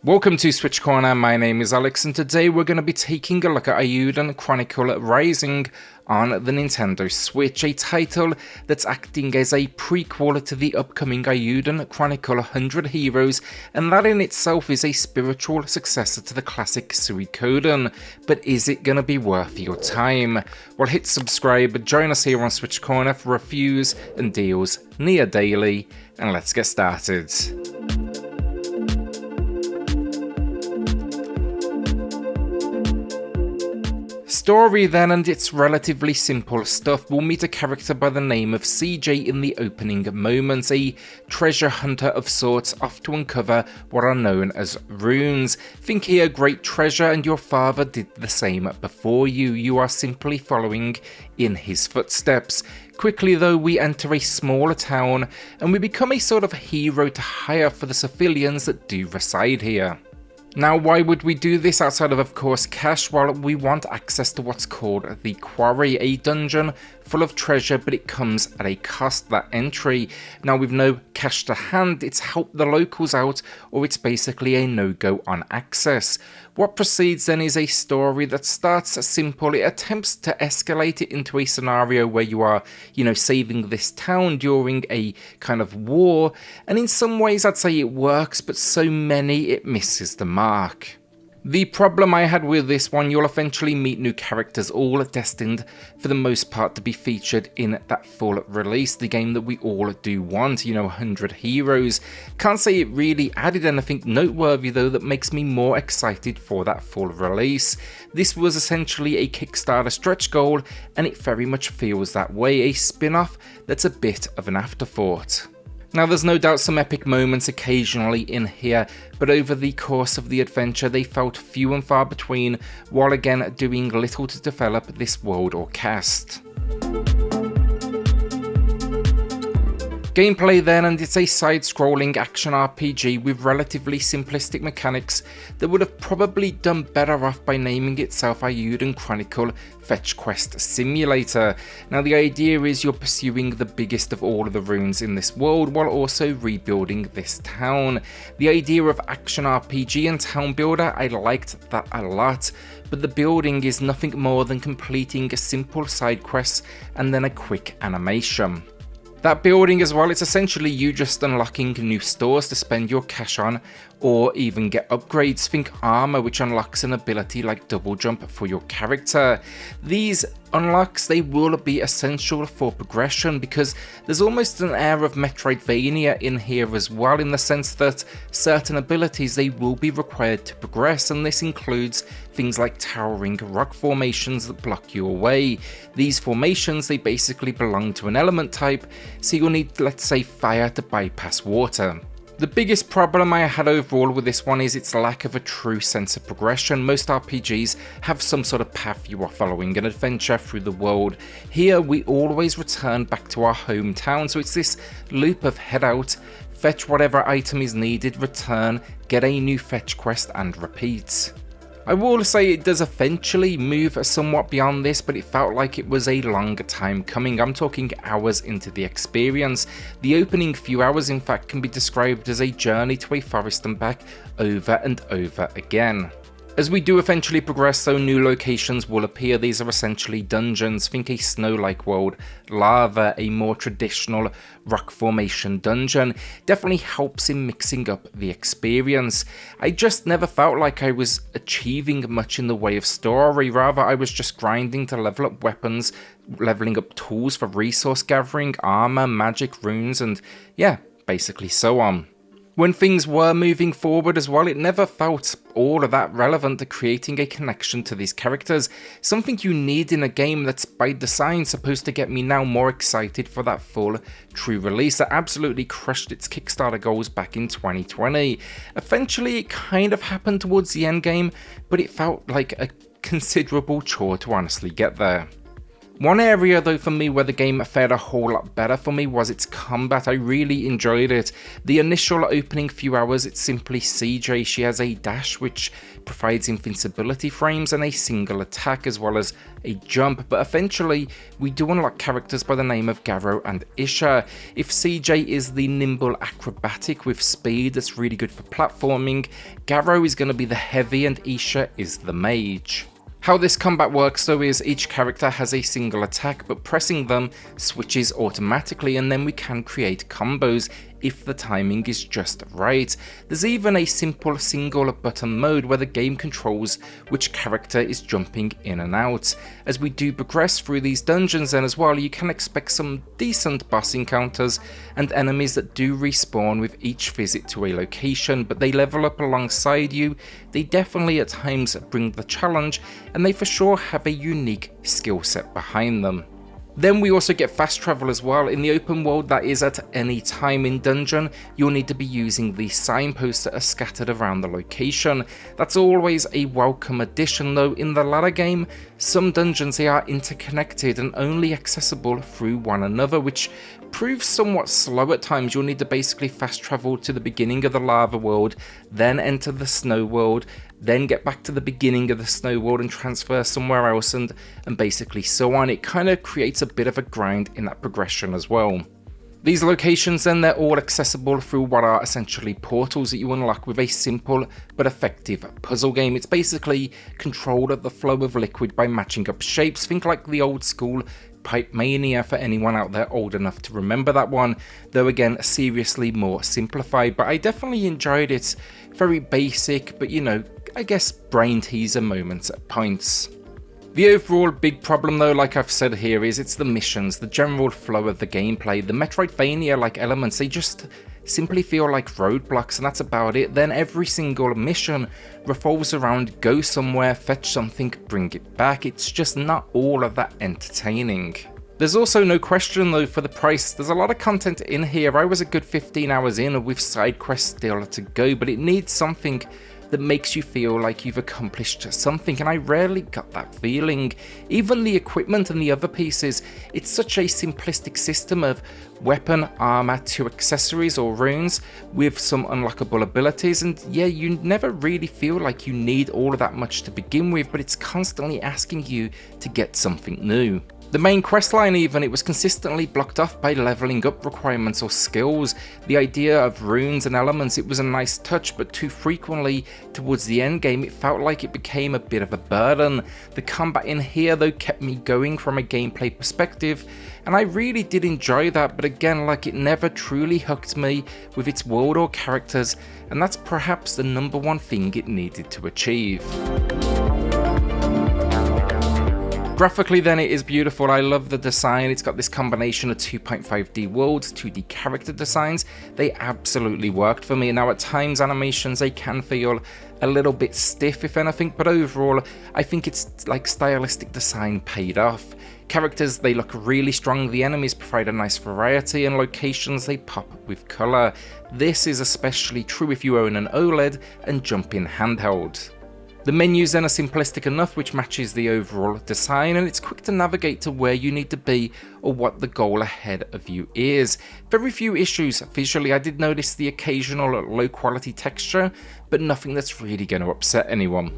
Welcome to SwitchCorner, my name is Alex, and today we're going to be taking a look at Eiyuden Chronicle Rising on the Nintendo Switch, a title that's acting as a prequel to the upcoming Eiyuden Chronicle 100 Heroes, and that in itself is a spiritual successor to the classic SwitchCorner. But is it going to be worth your time? Well, hit subscribe, join us here on SwitchCorner for reviews and deals near daily, and let's get started. Story then, and it's relatively simple stuff. We'll meet a character by the name of CJ in the opening moments, a treasure hunter of sorts off to uncover what are known as runes. Think here great treasure, and your father did the same before you. You are simply following in his footsteps. Quickly though, we enter a smaller town and we become a sort of hero to hire for the civilians that do reside here. Now, why would we do this outside of course, cash? Well, we want access to what's called the Quarry, a dungeon full of treasure, but it comes at a cost, that entry. Now, with no cash to hand, it's help the locals out, or it's basically a no-go on access. What proceeds then is a story that starts simple. It attempts to escalate it into a scenario where you are, saving this town during a kind of war, and in some ways I'd say it works, but so many it misses the mark. The problem I had with this one, you'll eventually meet new characters, all destined for the most part to be featured in that full release, the game that we all do want, 100 Heroes. Can't say it really added anything noteworthy though that makes me more excited for that full release. This was essentially a Kickstarter stretch goal, and it very much feels that way, a spin-off that's a bit of an afterthought. Now, there's no doubt some epic moments occasionally in here, but over the course of the adventure they felt few and far between, while again doing little to develop this world or cast. Gameplay then, and it's a side-scrolling action RPG with relatively simplistic mechanics that would have probably done better off by naming itself Eiyuden Chronicle Fetch Quest Simulator. Now, the idea is you're pursuing the biggest of all of the runes in this world while also rebuilding this town. The idea of action RPG and town builder, I liked that a lot, but the building is nothing more than completing a simple side quest and then a quick animation. That building as well, it's essentially you just unlocking new stores to spend your cash on, or even get upgrades. Think armor, which unlocks an ability like double jump for your character. These unlocks, they will be essential for progression because there's almost an air of Metroidvania in here as well, in the sense that certain abilities, they will be required to progress, and this includes things like towering rock formations that block your way. These formations, they basically belong to an element type, so you'll need, let's say, fire to bypass water. The biggest problem I had overall with this one is its lack of a true sense of progression. Most RPGs have some sort of path you are following, an adventure through the world. Here we always return back to our hometown, so it's this loop of head out, fetch whatever item is needed, return, get a new fetch quest, and repeat. I will say it does eventually move somewhat beyond this, but it felt like it was a longer time coming. I'm talking hours into the experience. The opening few hours, in fact, can be described as a journey to a forest and back over and over again. As we do eventually progress though, new locations will appear. These are essentially dungeons. Think a snow-like world, lava, a more traditional rock formation dungeon. Definitely helps in mixing up the experience. I just never felt like I was achieving much in the way of story. Rather, I was just grinding to level up weapons, leveling up tools for resource gathering, armor, magic, runes, and yeah, basically so on. When things were moving forward as well, it never felt all of that relevant to creating a connection to these characters, something you need in a game that's by design supposed to get me now more excited for that full, true release that absolutely crushed its Kickstarter goals back in 2020. Eventually, it kind of happened towards the end game, but it felt like a considerable chore to honestly get there. One area though for me where the game fared a whole lot better for me was its combat. I really enjoyed it. The initial opening few hours, it's simply CJ. She has a dash which provides invincibility frames and a single attack as well as a jump, but eventually we do unlock characters by the name of Garrow and Isha. If CJ is the nimble acrobatic with speed that's really good for platforming, Garrow is going to be the heavy and Isha is the mage. How this combat works though is each character has a single attack, but pressing them switches automatically and then we can create combos if the timing is just right. There's even a simple single button mode where the game controls which character is jumping in and out. As we do progress through these dungeons then as well, you can expect some decent boss encounters and enemies that do respawn with each visit to a location, but they level up alongside you. They definitely at times bring the challenge and they for sure have a unique skill set behind them. Then we also get fast travel as well. In the open world, that is at any time. In dungeon, you'll need to be using the signposts that are scattered around the location. That's always a welcome addition though. In the ladder game, some dungeons they are interconnected and only accessible through one another, which proves somewhat slow at times. You'll need to basically fast travel to the beginning of the lava world, then enter the snow world, then get back to the beginning of the snow world and transfer somewhere else and basically so on. It kind of creates a bit of a grind in that progression as well. These locations then, they're all accessible through what are essentially portals that you unlock with a simple but effective puzzle game. It's basically control of the flow of liquid by matching up shapes. Think like the old school Pipe Mania for anyone out there old enough to remember that one, though again seriously more simplified, but I definitely enjoyed it. Very basic, but you know, I guess brain teaser moments at points. The overall big problem though, like I've said here, is it's the missions, the general flow of the gameplay. The Metroidvania-like elements, they just simply feel like roadblocks and that's about it. Then every single mission revolves around go somewhere, fetch something, bring it back. It's just not all of that entertaining. There's also no question though for the price. There's a lot of content in here. I was a good 15 hours in with side quests still to go, but it needs something that makes you feel like you've accomplished something, and I rarely got that feeling. Even the equipment and the other pieces, it's such a simplistic system of weapon, armor, 2 accessories or runes with some unlockable abilities, and yeah, you never really feel like you need all of that much to begin with, but it's constantly asking you to get something new. The main questline even, it was consistently blocked off by leveling up requirements or skills. The idea of runes and elements, it was a nice touch, but too frequently towards the end game it felt like it became a bit of a burden. The combat in here though kept me going from a gameplay perspective, and I really did enjoy that, but again, like, it never truly hooked me with its world or characters, and that's perhaps the number one thing it needed to achieve. Graphically then, it is beautiful. I love the design. It's got this combination of 2.5D worlds, 2D character designs. They absolutely worked for me. Now at times animations, they can feel a little bit stiff if anything, but overall I think it's like stylistic design paid off. Characters, they look really strong, the enemies provide a nice variety, and locations, they pop with colour. This is especially true if you own an OLED and jump in handheld. The menus then are simplistic enough, which matches the overall design, and it's quick to navigate to where you need to be or what the goal ahead of you is. Very few issues visually. I did notice the occasional low quality texture, but nothing that's really going to upset anyone.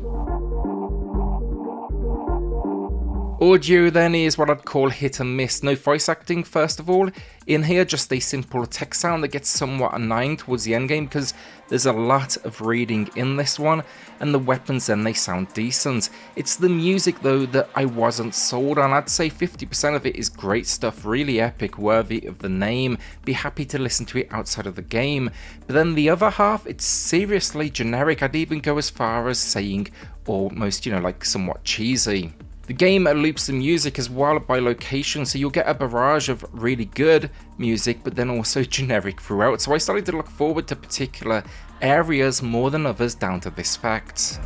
Audio then is what I'd call hit and miss. No voice acting first of all. In here, just a simple text sound that gets somewhat annoying towards the end game because there's a lot of reading in this one, and the weapons then, they sound decent. It's the music though that I wasn't sold on. I'd say 50% of it is great stuff, really epic, worthy of the name. Be happy to listen to it outside of the game. But then the other half, it's seriously generic. I'd even go as far as saying almost, like somewhat cheesy. The game loops the music as well by location, so you'll get a barrage of really good music, but then also generic throughout. So I started to look forward to particular areas more than others down to this fact.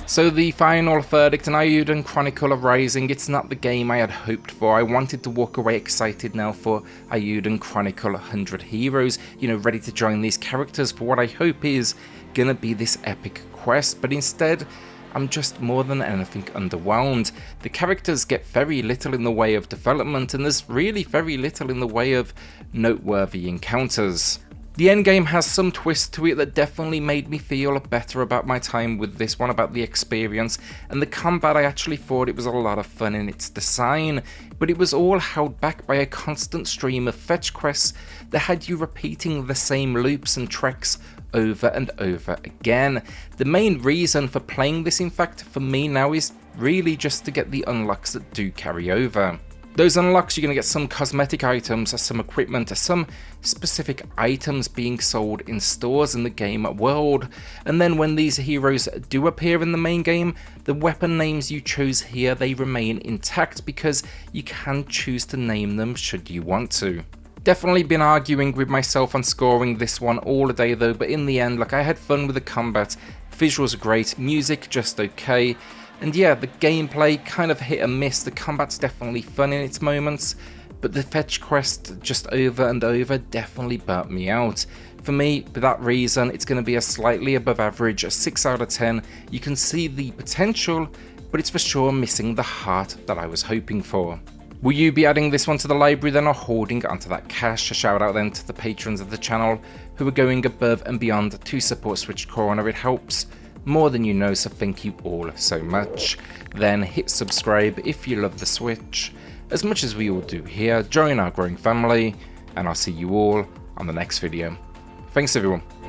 So the final verdict, an Eiyuden Chronicle of Rising, it's not the game I had hoped for. I wanted to walk away excited now for Eiyuden Chronicle 100 Heroes, ready to join these characters for what I hope is gonna be this epic quest, but instead I'm just more than anything underwhelmed. The characters get very little in the way of development, and there's really very little in the way of noteworthy encounters. The endgame has some twist to it that definitely made me feel better about my time with this one, about the experience, and the combat. I actually thought it was a lot of fun in its design, but it was all held back by a constant stream of fetch quests that had you repeating the same loops and treks over and over again. The main reason for playing this, in fact, for me now is really just to get the unlocks that do carry over. Those unlocks, you're going to get some cosmetic items, some equipment, some specific items being sold in stores in the game world, and then when these heroes do appear in the main game, the weapon names you chose here, they remain intact because you can choose to name them should you want to. Definitely been arguing with myself on scoring this one all day though, but in the end, like, I had fun with the combat, visuals are great, music just okay. And yeah, the gameplay kind of hit and miss. The combat's definitely fun in its moments, but the fetch quest just over and over definitely burnt me out. For me, for that reason, it's going to be a slightly above average, a 6 out of 10. You can see the potential, but it's for sure missing the heart that I was hoping for. Will you be adding this one to the library then, or holding onto that cash? A shout out then to the patrons of the channel who are going above and beyond to support SwitchCorner. It helps more than you know, so thank you all so much. Then hit subscribe if you love the Switch as much as we all do here. Join our growing family, and I'll see you all on the next video. Thanks everyone.